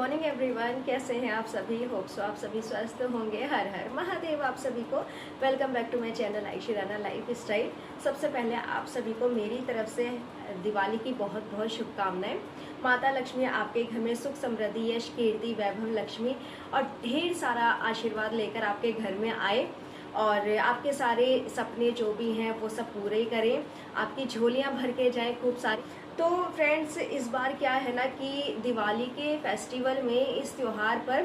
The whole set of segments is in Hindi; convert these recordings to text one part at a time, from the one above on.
मॉर्निंग एवरीवन, कैसे हैं आप सभी। होप सो आप सभी स्वस्थ होंगे। हर हर महादेव आप सभी को। Welcome back to my channel Aayshi Rana lifestyle. सबसे पहले आप सभी को मेरी तरफ से दिवाली की बहुत बहुत शुभकामनाएं। माता लक्ष्मी आपके घर में सुख समृद्धि यश कीर्ति वैभव लक्ष्मी और ढेर सारा आशीर्वाद लेकर आपके घर में आए और आपके सारे सपने जो भी हैं वो सब पूरे करें, आपकी झोलियां भर के जाएं खूब सारी। तो फ्रेंड्स, इस बार क्या है ना कि दिवाली के फेस्टिवल में इस त्यौहार पर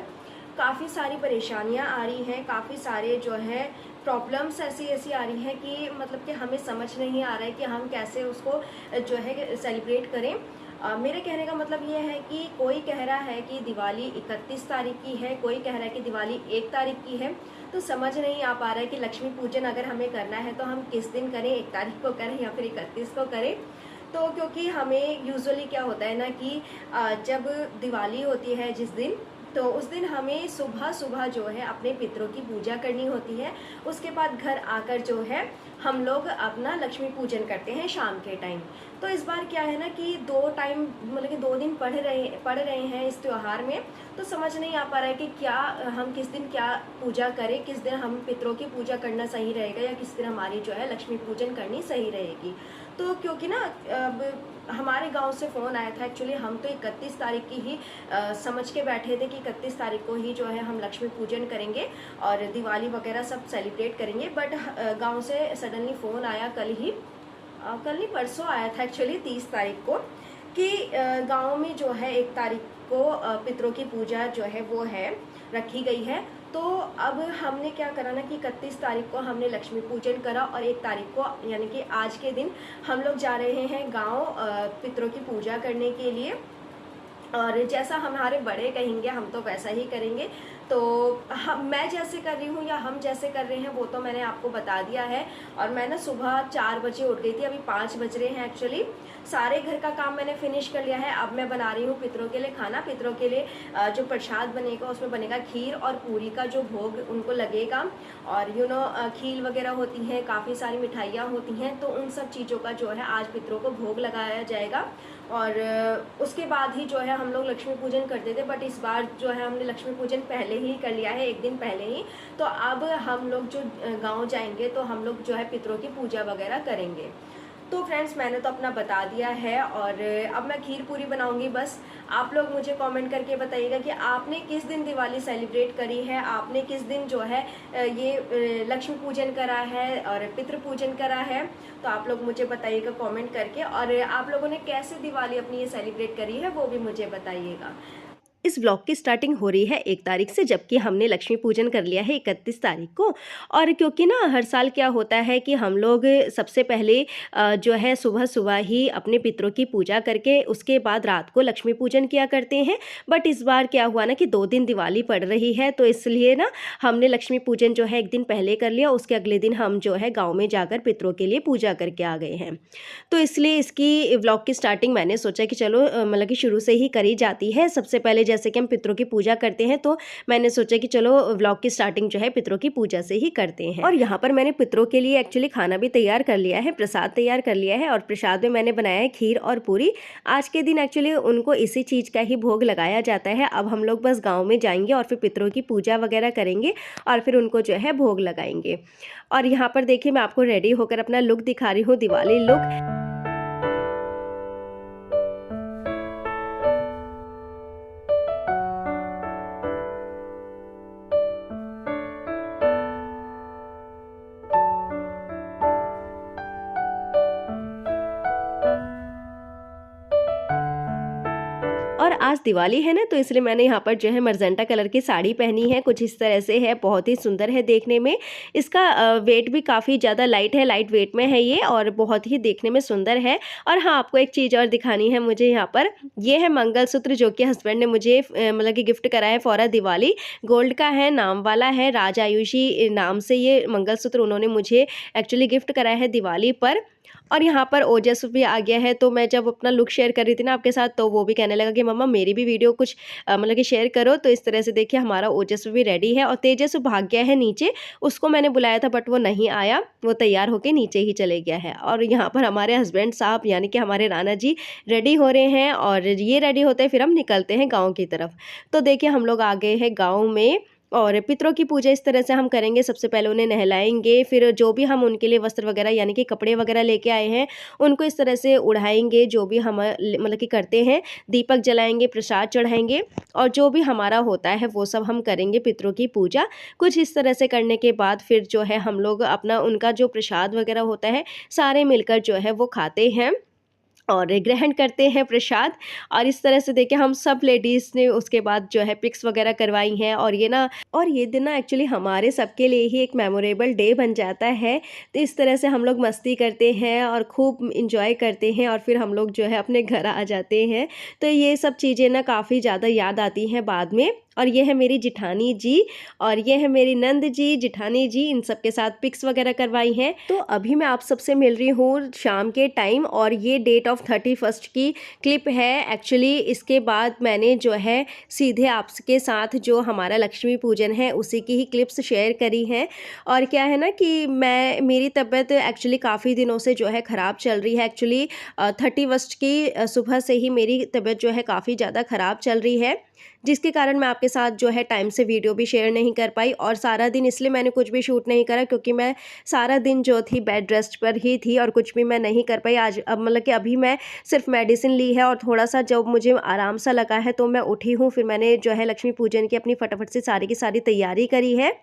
काफ़ी सारी परेशानियां आ रही हैं, काफ़ी सारे जो है प्रॉब्लम्स ऐसी ऐसी आ रही हैं कि मतलब कि हमें समझ नहीं आ रहा है कि हम कैसे उसको जो है सेलिब्रेट करें। मेरे कहने का मतलब ये है कि कोई कह रहा है कि दिवाली 31 तारीख की है, कोई कह रहा है कि दिवाली 1 तारीख की है। तो समझ नहीं आ पा रहा है कि लक्ष्मी पूजन अगर हमें करना है तो हम किस दिन करें, 1 तारीख को करें या फिर 31 को करें। तो क्योंकि हमें यूजुअली क्या होता है ना कि जब दिवाली होती है जिस दिन, तो उस दिन हमें सुबह सुबह जो है अपने पितरों की पूजा करनी होती है। उसके बाद घर आकर जो है हम लोग अपना लक्ष्मी पूजन करते हैं शाम के टाइम। तो इस बार क्या है ना कि 2 टाइम मतलब कि 2 दिन पढ़ रहे हैं इस त्यौहार में। तो समझ नहीं आ पा रहा है कि क्या हम किस दिन क्या पूजा करें, किस दिन हम पितरों की पूजा करना सही रहेगा या किस दिन हमारी जो है लक्ष्मी पूजन करनी सही रहेगी। तो क्योंकि ना अब हमारे गांव से फ़ोन आया था। एक्चुअली हम तो 31 तारीख की ही समझ के बैठे थे कि 31 तारीख को ही जो है हम लक्ष्मी पूजन करेंगे और दिवाली वगैरह सब सेलिब्रेट करेंगे। बट गांव से सडनली फ़ोन आया कल नहीं परसों आया था एक्चुअली 30 तारीख को कि गांव में जो है 1 तारीख को पितरों की पूजा जो है वो है रखी गई है। तो अब हमने क्या करा ना कि 31 तारीख को हमने लक्ष्मी पूजन करा और 1 तारीख को यानी कि आज के दिन हम लोग जा रहे हैं गांव पितरों की पूजा करने के लिए। और जैसा हमारे बड़े कहेंगे हम तो वैसा ही करेंगे। तो मैं जैसे कर रही हूँ या हम जैसे कर रहे हैं वो तो मैंने आपको बता दिया है। और मैं ना सुबह 4 बजे उठ गई थी, अभी 5 बज रहे हैं एक्चुअली। सारे घर का काम मैंने फिनिश कर लिया है। अब मैं बना रही हूँ पितरों के लिए खाना। पितरों के लिए जो प्रसाद बनेगा उसमें बनेगा खीर और पूरी का जो भोग उनको लगेगा। और खीर वगैरह होती हैं, काफ़ी सारी मिठाइयाँ होती हैं। तो उन सब चीज़ों का जो है आज पितरों को भोग लगाया जाएगा। और उसके बाद ही जो है हम लोग लक्ष्मी पूजन करते थे। बट इस बार जो है हमने लक्ष्मी पूजन पहले ही कर लिया है, 1 दिन पहले ही। तो अब हम लोग जो गांव जाएंगे तो हम लोग जो है पितरों की पूजा वगैरह करेंगे। तो फ्रेंड्स, मैंने तो अपना बता दिया है और अब मैं खीर पूरी बनाऊंगी। बस आप लोग मुझे कमेंट करके बताइएगा कि आपने किस दिन दिवाली सेलिब्रेट करी है, आपने किस दिन जो है ये लक्ष्मी पूजन करा है और पितृ पूजन करा है। तो आप लोग मुझे बताइएगा कमेंट करके। और आप लोगों ने कैसे दिवाली अपनी ये सेलिब्रेट करी है वो भी मुझे बताइएगा। इस ब्लॉग की स्टार्टिंग हो रही है 1 तारीख से, जबकि हमने लक्ष्मी पूजन कर लिया है 31 तारीख को। और क्योंकि ना हर साल क्या होता है कि हम लोग सबसे पहले जो है सुबह सुबह ही अपने पितरों की पूजा करके उसके बाद रात को लक्ष्मी पूजन किया करते हैं। बट इस बार क्या हुआ ना कि 2 दिन दिवाली पड़ रही है, तो इसलिए ना हमने लक्ष्मी पूजन जो है 1 दिन पहले कर लिया। उसके अगले दिन हम जो है गाँव में जाकर पितरों के लिए पूजा करके आ गए हैं। तो इसलिए इसकी व्लॉग की स्टार्टिंग मैंने सोचा कि चलो मतलब कि शुरू से ही करी जाती है। सबसे पहले जैसे कि हम पितरों की पूजा करते हैं तो मैंने सोचा कि चलो व्लॉग की स्टार्टिंग जो है पितरों की पूजा से ही करते हैं। और यहाँ पर मैंने पितरों के लिए एक्चुअली खाना भी तैयार कर लिया है, प्रसाद तैयार कर लिया है। और प्रसाद में मैंने बनाया है खीर और पूरी। आज के दिन एक्चुअली उनको इसी चीज़ का ही भोग लगाया जाता है। अब हम लोग बस गाँव में जाएंगे और फिर पितरों की पूजा वगैरह करेंगे और फिर उनको जो है भोग लगाएंगे। और यहाँ पर देखिए मैं आपको रेडी होकर अपना लुक दिखा रही हूँ, दिवाली लुक। और आज दिवाली है ना, तो इसलिए मैंने यहाँ पर जो है मरजेंटा कलर की साड़ी पहनी है। कुछ इस तरह से है, बहुत ही सुंदर है देखने में। इसका वेट भी काफ़ी ज़्यादा लाइट है, लाइट वेट में है ये और बहुत ही देखने में सुंदर है। और हाँ, आपको एक चीज़ और दिखानी है मुझे यहाँ पर। ये है मंगलसूत्र जो कि हस्बैंड ने मुझे मतलब कि गिफ्ट करा है फॉर अ दिवाली। गोल्ड का है, नाम वाला है, राज आयुषी नाम से ये मंगलसूत्र उन्होंने मुझे एक्चुअली गिफ्ट कराया है दिवाली पर। और यहाँ पर ओजस भी आ गया है। तो मैं जब अपना लुक शेयर कर रही थी ना आपके साथ, तो वो भी कहने लगा कि मम्मा मेरी भी वीडियो कुछ मतलब कि शेयर करो। तो इस तरह से देखिए हमारा ओजस भी रेडी है और तेजस भाग गया है नीचे। उसको मैंने बुलाया था बट वो नहीं आया, वो तैयार होके नीचे ही चले गया है। और यहाँ पर हमारे हस्बैंड साहब यानी कि हमारे राना जी रेडी हो रहे हैं और ये रेडी होते हैं फिर हम निकलते हैं गाँव की तरफ। तो देखिए हम लोग आ गए हैं गाँव में और पितरों की पूजा इस तरह से हम करेंगे। सबसे पहले उन्हें नहलाएँगे, फिर जो भी हम उनके लिए वस्त्र वगैरह यानी कि कपड़े वगैरह लेके आए हैं, उनको इस तरह से उड़ाएँगे जो भी हम मतलब कि करते हैं। दीपक जलाएँगे, प्रसाद चढ़ाएँगे और जो भी हमारा होता है वो सब हम करेंगे पितरों की पूजा। कुछ इस तरह से करने के बाद फिर जो है हम लोग अपना उनका जो प्रसाद वगैरह होता है, सारे मिलकर जो है वो खाते हैं और ग्रहण करते हैं प्रसाद। और इस तरह से देखिए हम सब लेडीज़ ने उसके बाद जो है पिक्स वगैरह करवाई हैं और ये दिन ना एक्चुअली हमारे सबके लिए ही एक मेमोरेबल डे बन जाता है। तो इस तरह से हम लोग मस्ती करते हैं और खूब इंजॉय करते हैं और फिर हम लोग जो है अपने घर आ जाते हैं। तो ये सब चीज़ें ना काफ़ी ज़्यादा याद आती हैं बाद में। और ये है मेरी जिठानी जी और ये है मेरी नंद जी, जिठानी जी, इन सब के साथ पिक्स वगैरह करवाई हैं। तो अभी मैं आप सबसे मिल रही हूँ शाम के टाइम और ये डेट ऑफ 31 की क्लिप है। एक्चुअली इसके बाद मैंने जो है सीधे आपके साथ जो हमारा लक्ष्मी पूजन है उसी की ही क्लिप्स शेयर करी हैं। और क्या है ना कि मेरी तबीयत एक्चुअली काफ़ी दिनों से जो है ख़राब चल रही है। एक्चुअली 31 की सुबह से ही मेरी तबीयत जो है काफ़ी ज़्यादा ख़राब चल रही है, जिसके कारण मैं आपके साथ जो है टाइम से वीडियो भी शेयर नहीं कर पाई। और सारा दिन इसलिए मैंने कुछ भी शूट नहीं करा क्योंकि मैं सारा दिन जो थी बेड रेस्ट पर ही थी और कुछ भी मैं नहीं कर पाई। आज अब मतलब कि अभी मैं सिर्फ मेडिसिन ली है और थोड़ा-सा जब मुझे आराम सा लगा है तो मैं उठी हूँ। फिर मैंने जो है लक्ष्मी पूजन की अपनी फटाफट से सारी की सारी तैयारी करी है।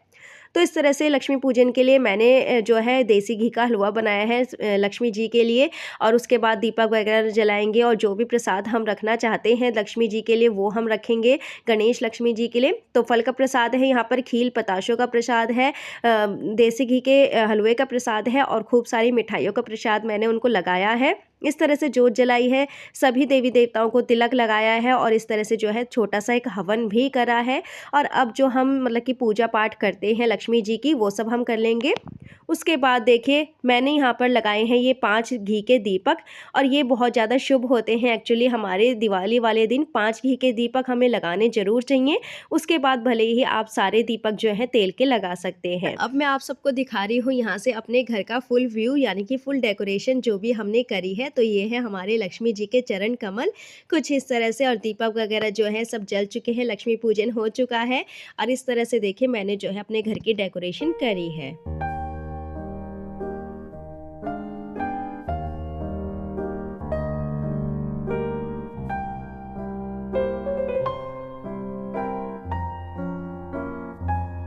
तो इस तरह से लक्ष्मी पूजन के लिए मैंने जो है देसी घी का हलवा बनाया है लक्ष्मी जी के लिए। और उसके बाद दीपक वगैरह जलाएंगे और जो भी प्रसाद हम रखना चाहते हैं लक्ष्मी जी के लिए वो हम रखेंगे गणेश लक्ष्मी जी के लिए। तो फल का प्रसाद है, यहाँ पर खील पताशों का प्रसाद है, देसी घी के हलवे का प्रसाद है और खूब सारी मिठाइयों का प्रसाद मैंने उनको लगाया है। इस तरह से जोत जलाई है, सभी देवी देवताओं को तिलक लगाया है और इस तरह से जो है छोटा सा एक हवन भी करा है। और अब जो हम मतलब कि पूजा पाठ करते हैं लक्ष्मी जी की वो सब हम कर लेंगे। उसके बाद देखिए मैंने यहाँ पर लगाए हैं ये 5 घी के दीपक और ये बहुत ज़्यादा शुभ होते हैं। एक्चुअली हमारे दिवाली वाले दिन 5 घी के दीपक हमें लगाने ज़रूर चाहिए। उसके बाद भले ही आप सारे दीपक जो है तेल के लगा सकते हैं। अब मैं आप सबको दिखा रही हूँ यहाँ से अपने घर का फुल व्यू यानी कि फुल डेकोरेशन जो भी हमने करी है। तो ये है हमारे लक्ष्मी जी के चरण कमल कुछ इस तरह से और दीपक वगैरह जो है सब जल चुके हैं, लक्ष्मी पूजन हो चुका है। और इस तरह से देखिए मैंने जो है अपने घर की डेकोरेशन करी है।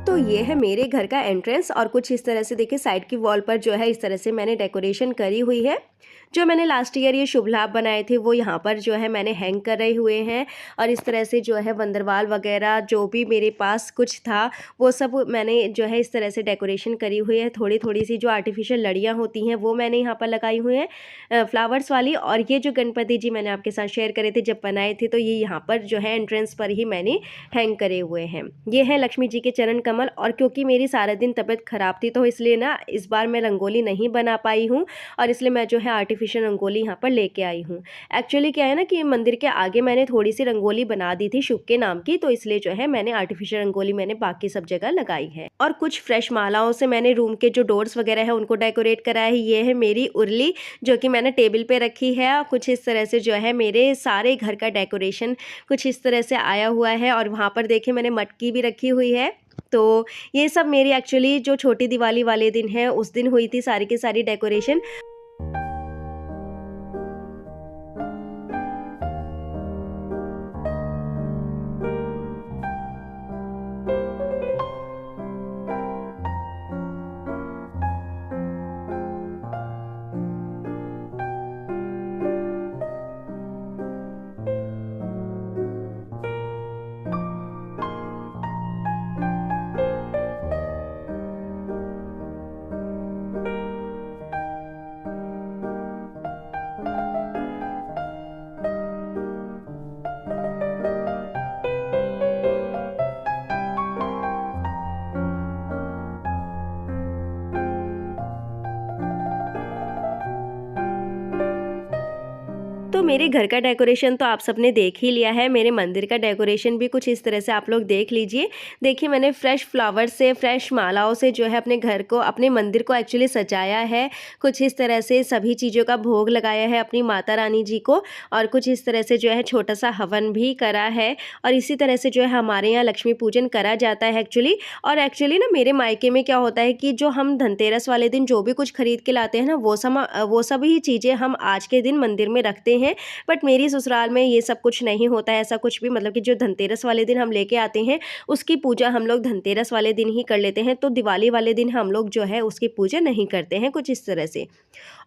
तो ये है मेरे घर का एंट्रेंस और कुछ इस तरह से देखिए साइड की वॉल पर जो है इस तरह से मैंने डेकोरेशन करी हुई है। जो मैंने लास्ट ईयर ये शुभ लाभ बनाए थे वो यहाँ पर जो है मैंने हैंग कर रहे हुए हैं। और इस तरह से जो है वंदरवाल वगैरह जो भी मेरे पास कुछ था वो सब मैंने जो है इस तरह से डेकोरेशन करी हुई है। थोड़ी थोड़ी सी जो आर्टिफिशियल लड़ियाँ होती हैं वो मैंने यहाँ पर लगाई हुई हैं फ्लावर्स वाली। और ये जो गणपति जी मैंने आपके साथ शेयर करे थे जब बनाए थे तो ये यहाँ पर जो है एंट्रेंस पर ही मैंने हैंग करे हुए हैं। ये है लक्ष्मी जी के चरण कमल। और क्योंकि मेरी सारा दिन तबीयत ख़राब थी तो इसलिए ना इस बार मैं रंगोली नहीं बना पाई हूँ और इसलिए मैं जो है आर्टिफिशियल रंगोली यहाँ पर लेके आई हूँ। एक्चुअली क्या है ना कि मंदिर के आगे मैंने थोड़ी सी रंगोली बना दी थी शुभ के नाम की, तो इसलिए जो है मैंने आर्टिफिशियल रंगोली मैंने बाकी सब जगह लगाई है। और कुछ फ्रेश मालाओं से मैंने रूम के जो डोर्स वगैरह है उनको डेकोरेट करा है। ये है मेरी उर्ली जो कि मैंने टेबल पे रखी है। कुछ इस तरह से जो है मेरे सारे घर का डेकोरेशन कुछ इस तरह से आया हुआ है। और वहाँ पर देखिए मैंने मटकी भी रखी हुई है। तो ये सब मेरी एक्चुअली जो छोटी दिवाली वाले दिन है उस दिन हुई थी सारी की सारी डेकोरेशन। मेरे घर का डेकोरेशन तो आप सबने देख ही लिया है, मेरे मंदिर का डेकोरेशन भी कुछ इस तरह से आप लोग देख लीजिए। देखिए मैंने फ्रेश फ्लावर से, फ्रेश मालाओं से जो है अपने घर को, अपने मंदिर को एक्चुअली सजाया है। कुछ इस तरह से सभी चीज़ों का भोग लगाया है अपनी माता रानी जी को, और कुछ इस तरह से जो है छोटा सा हवन भी करा है। और इसी तरह से जो है हमारे यहाँ लक्ष्मी पूजन करा जाता है एक्चुअली। और एक्चुअली ना मेरे मायके में क्या होता है कि जो हम धनतेरस वाले दिन जो भी कुछ खरीद के लाते हैं ना, वो सभी चीज़ें हम आज के दिन मंदिर में रखते हैं। बट मेरी ससुराल में ये सब कुछ नहीं होता है, ऐसा कुछ भी, मतलब कि जो धनतेरस वाले दिन हम लेके आते हैं उसकी पूजा हम लोग धनतेरस वाले दिन ही कर लेते हैं। तो दिवाली वाले दिन हम लोग जो है उसकी पूजा नहीं करते हैं, कुछ इस तरह से।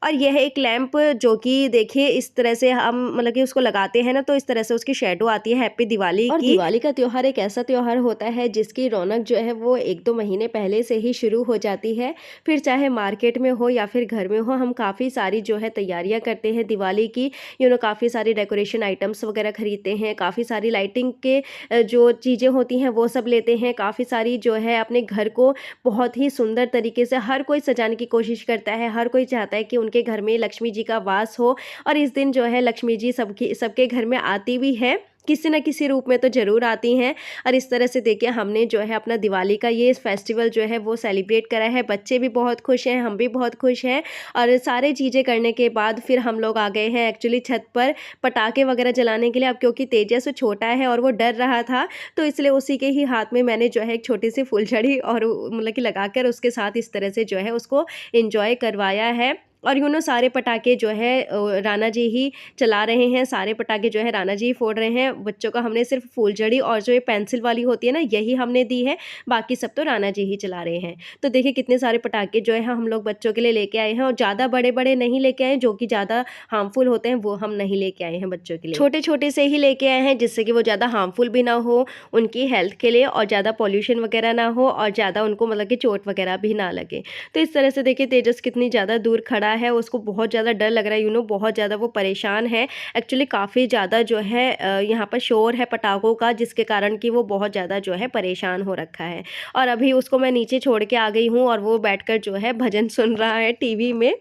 और यह एक लैंप जो कि देखिए इस तरह से हम मतलब कि उसको लगाते हैं ना, तो इस तरह से उसकी शेडो आती है हैप्पी दिवाली की। और दिवाली का त्यौहार एक ऐसा त्यौहार होता है जिसकी रौनक जो है वो 1-2 महीने पहले से ही शुरू हो जाती है। फिर चाहे मार्केट में हो या फिर घर में हो, हम काफ़ी सारी जो है तैयारियां करते हैं दिवाली की। काफ़ी सारी डेकोरेशन आइटम्स वगैरह खरीदते हैं, काफ़ी सारी लाइटिंग के जो चीज़ें होती हैं वो सब लेते हैं। काफ़ी सारी जो है अपने घर को बहुत ही सुंदर तरीके से हर कोई सजाने की कोशिश करता है। हर कोई चाहता है कि उनके घर में लक्ष्मी जी का वास हो, और इस दिन जो है लक्ष्मी जी सबके घर में आती भी है, किसी न किसी रूप में तो ज़रूर आती हैं। और इस तरह से देखिए हमने जो है अपना दिवाली का ये फेस्टिवल जो है वो सेलिब्रेट करा है। बच्चे भी बहुत खुश हैं, हम भी बहुत खुश हैं। और सारे चीज़ें करने के बाद फिर हम लोग आ गए हैं एक्चुअली छत पर पटाखे वगैरह जलाने के लिए। अब क्योंकि तेजस छोटा है और वो डर रहा था, तो इसलिए उसी के ही हाथ में मैंने जो है एक छोटी सी फुलझड़ी और मतलब कि लगाकर उसके साथ इस तरह से जो है उसको एंजॉय करवाया है। और सारे पटाखे जो है राना जी ही चला रहे हैं, सारे पटाखे जो है राना जी ही फोड़ रहे हैं। बच्चों का हमने सिर्फ फूलझड़ी और जो ये पेंसिल वाली होती है ना, यही हमने दी है, बाकी सब तो राना जी ही चला रहे हैं। तो देखिए कितने सारे पटाखे जो है हम लोग बच्चों के लिए लेके आए हैं, और ज़्यादा बड़े बड़े नहीं लेके आए जो कि ज़्यादा हार्मफुल होते हैं, वो हम नहीं लेके आए हैं बच्चों के लिए। छोटे छोटे से ही लेके आए हैं जिससे कि वो ज़्यादा हार्मफुल भी ना हो उनकी हेल्थ के लिए, और ज़्यादा पॉल्यूशन वगैरह ना हो, और ज़्यादा उनको मतलब कि चोट वगैरह भी ना लगे। तो इस तरह से देखिए तेजस कितनी ज़्यादा दूर खड़ा है, उसको बहुत ज़्यादा डर लग रहा है, बहुत ज़्यादा वो परेशान है। एक्चुअली काफ़ी ज़्यादा जो है यहाँ पर शोर है पटाखों का, जिसके कारण कि वो बहुत ज़्यादा जो है परेशान हो रखा है। और अभी उसको मैं नीचे छोड़ के आ गई हूँ, और वो बैठकर जो है भजन सुन रहा है टीवी में।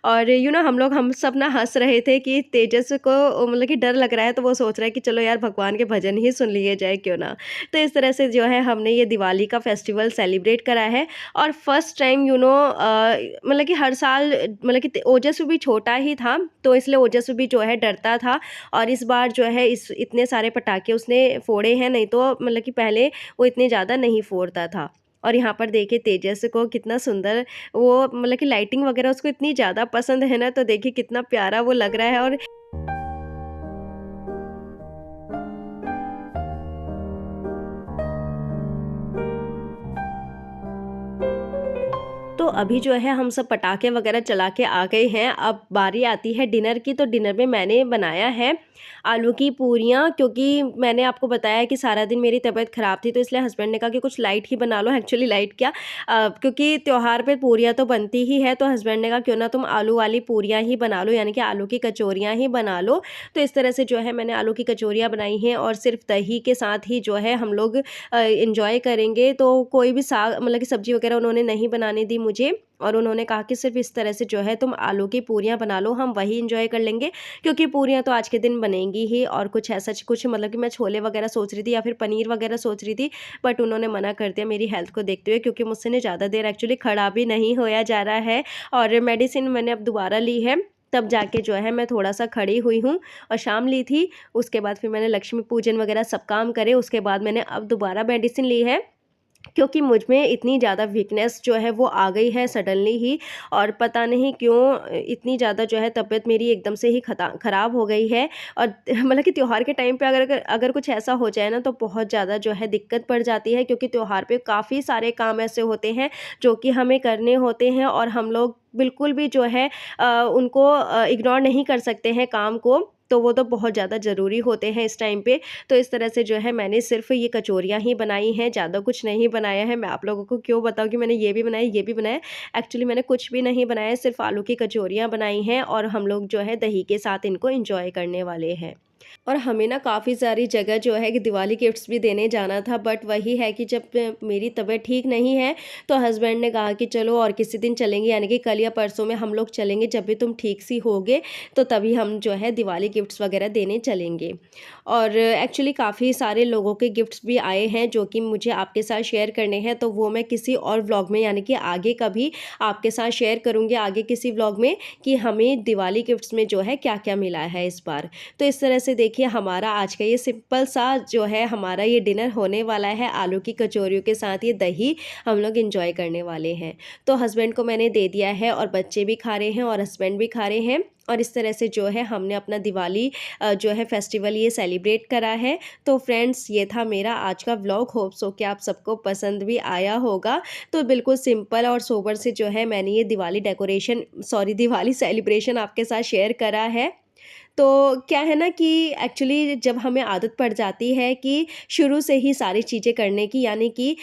और हम सब ना हंस रहे थे कि तेजस को मतलब कि डर लग रहा है, तो वो सोच रहा है कि चलो यार भगवान के भजन ही सुन लिए जाए क्यों ना। तो इस तरह से जो है हमने ये दिवाली का फेस्टिवल सेलिब्रेट करा है। और फर्स्ट टाइम मतलब कि हर साल मतलब कि ओजस्वी भी छोटा ही था, तो इसलिए ओजस्वी भी जो है डरता था। और इस बार जो है इतने सारे पटाखे उसने फोड़े हैं, नहीं तो मतलब कि पहले वो इतने ज़्यादा नहीं फोड़ता था। और यहाँ पर देखिए तेजस को कितना सुंदर वो मतलब कि लाइटिंग वगैरह उसको इतनी ज़्यादा पसंद है ना, तो देखिए कितना प्यारा वो लग रहा है। और तो अभी जो है हम सब पटाखे वगैरह चला के आ गए हैं। अब बारी आती है डिनर की। तो डिनर में मैंने बनाया है आलू की पूरियाँ, क्योंकि मैंने आपको बताया कि सारा दिन मेरी तबीयत ख़राब थी, तो इसलिए हस्बैंड ने कहा कि कुछ लाइट ही बना लो। एक्चुअली लाइट क्या, क्योंकि त्योहार पे पूरियाँ तो बनती ही है, तो हस्बैंड ने कहा क्यों ना तुम आलू वाली पूरियाँ ही बना लो, यानी कि आलू की कचौरियाँ ही बना लो। तो इस तरह से जो है मैंने आलू की कचौरियाँ बनाई हैं, और सिर्फ दही के साथ ही जो है हम लोग इंजॉय करेंगे। तो कोई भी साग मतलब कि सब्ज़ी वगैरह उन्होंने नहीं बनाने दी मुझे, और उन्होंने कहा कि सिर्फ इस तरह से जो है तुम आलू की पूरियाँ बना लो, हम वही इंजॉय कर लेंगे, क्योंकि पूरियाँ तो आज के दिन बनेंगी ही। और कुछ ऐसा कुछ मतलब कि मैं छोले वगैरह सोच रही थी या फिर पनीर वगैरह सोच रही थी, बट उन्होंने मना कर दिया मेरी हेल्थ को देखते हुए, क्योंकि मुझसे ने ज़्यादा देर एक्चुअली खड़ा भी नहीं होया जा रहा है। और मेडिसिन मैंने अब दोबारा ली है, तब जाके जो है मैं थोड़ा सा खड़ी हुई हूँ। और शाम ली थी, उसके बाद फिर मैंने लक्ष्मी पूजन वगैरह सब काम करे, उसके बाद मैंने अब दोबारा मेडिसिन ली है, क्योंकि मुझ में इतनी ज़्यादा वीकनेस जो है वो आ गई है सडनली ही। और पता नहीं क्यों इतनी ज़्यादा जो है तबीयत मेरी एकदम से ही ख़राब हो गई है। और मतलब कि त्योहार के टाइम पे अगर कुछ ऐसा हो जाए ना, तो बहुत ज़्यादा जो है दिक्कत पड़ जाती है, क्योंकि त्योहार पे काफ़ी सारे काम ऐसे होते हैं जो कि हमें करने होते हैं, और हम लोग बिल्कुल भी जो है उनको इग्नोर नहीं कर सकते हैं काम को। तो वो तो बहुत ज़्यादा ज़रूरी होते हैं इस टाइम पे। तो इस तरह से जो है मैंने सिर्फ़ ये कचौरियाँ ही बनाई हैं, ज़्यादा कुछ नहीं बनाया है। मैं आप लोगों को क्यों बताऊँ कि मैंने ये भी बनाया, ये भी बनाया। एक्चुअली मैंने कुछ भी नहीं बनाया, सिर्फ़ आलू की कचौरियाँ बनाई हैं, और हम लोग जो है दही के साथ इनको एन्जॉय करने वाले हैं। और हमें ना काफ़ी सारी जगह जो है कि दिवाली गिफ्ट्स भी देने जाना था, बट वही है कि जब मेरी तबीयत ठीक नहीं है तो हस्बैंड ने कहा कि चलो और किसी दिन चलेंगे, यानी कि कल या परसों में हम लोग चलेंगे, जब भी तुम ठीक सी होगे तो तभी हम जो है दिवाली गिफ्ट्स वगैरह देने चलेंगे। और एक्चुअली काफ़ी सारे लोगों के गिफ्ट्स भी आए हैं जो कि मुझे आपके साथ शेयर करने हैं, तो वो मैं किसी और व्लॉग में यानी कि आगे कभी आपके साथ शेयर करूँगी, आगे किसी व्लॉग में, कि हमें दिवाली गिफ्ट्स में जो है क्या क्या मिला है इस बार। तो इस तरह से देखिए हमारा आज का ये सिंपल सा जो है हमारा ये डिनर होने वाला है। आलू की कचौरियों के साथ ये दही हम लोग एंजॉय करने वाले हैं। तो हस्बैंड को मैंने दे दिया है और बच्चे भी खा रहे हैं और हस्बैंड भी खा रहे हैं। और इस तरह से जो है हमने अपना दिवाली जो है फेस्टिवल ये सेलिब्रेट करा है। तो फ्रेंड्स, ये था मेरा आज का व्लॉग। होप सो कि आप सबको पसंद भी आया होगा। तो बिल्कुल सिंपल और सोबर से जो है मैंने ये दिवाली सेलिब्रेशन आपके साथ शेयर करा है। तो क्या है ना कि एक्चुअली जब हमें आदत पड़ जाती है कि शुरू से ही सारी चीज़ें करने की, यानी कि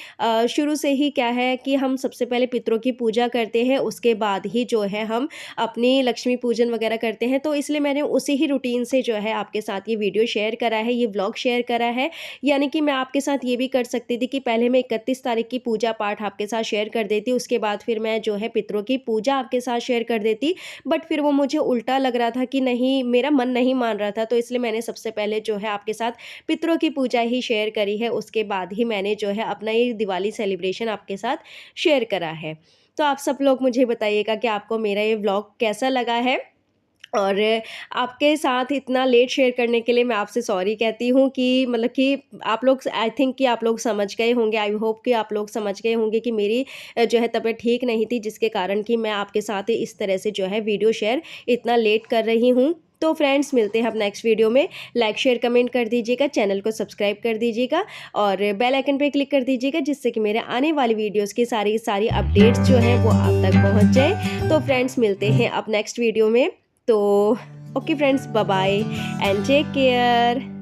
शुरू से ही क्या है कि हम सबसे पहले पितरों की पूजा करते हैं, उसके बाद ही जो है हम अपनी लक्ष्मी पूजन वगैरह करते हैं। तो इसलिए मैंने उसी ही रूटीन से जो है आपके साथ ये वीडियो शेयर करा है, ये व्लॉग शेयर करा है। यानी कि मैं आपके साथ ये भी कर सकती थी कि पहले मैं 31 तारीख की पूजा पाठ आपके साथ शेयर कर देती, उसके बाद फिर मैं जो है पितरों की पूजा आपके साथ शेयर कर देती। बट फिर वो मुझे उल्टा लग रहा था कि नहीं, मेरा मन नहीं मान रहा था, तो इसलिए मैंने सबसे पहले जो है आपके साथ पितरों की पूजा ही शेयर करी है, उसके बाद ही मैंने जो है अपना ये दिवाली सेलिब्रेशन आपके साथ शेयर करा है। तो आप सब लोग मुझे बताइएगा कि आपको मेरा ये व्लॉग कैसा लगा है। और आपके साथ इतना लेट शेयर करने के लिए मैं आपसे सॉरी कहती हूँ कि मतलब कि आप लोग, आई थिंक कि आप लोग समझ गए होंगे, आई होप कि आप लोग समझ गए होंगे कि मेरी जो है तबीयत ठीक नहीं थी, जिसके कारण कि मैं आपके साथ इस तरह से जो है वीडियो शेयर इतना लेट कर रही हूँ। तो फ्रेंड्स, मिलते हैं अब नेक्स्ट वीडियो में। लाइक शेयर कमेंट कर दीजिएगा, चैनल को सब्सक्राइब कर दीजिएगा और बेल आइकन पे क्लिक कर दीजिएगा, जिससे कि मेरे आने वाली वीडियोस की सारी अपडेट्स जो हैं वो आप तक पहुंच जाए। तो फ्रेंड्स, मिलते हैं अब नेक्स्ट वीडियो में। तो okay friends, bye bye and take care.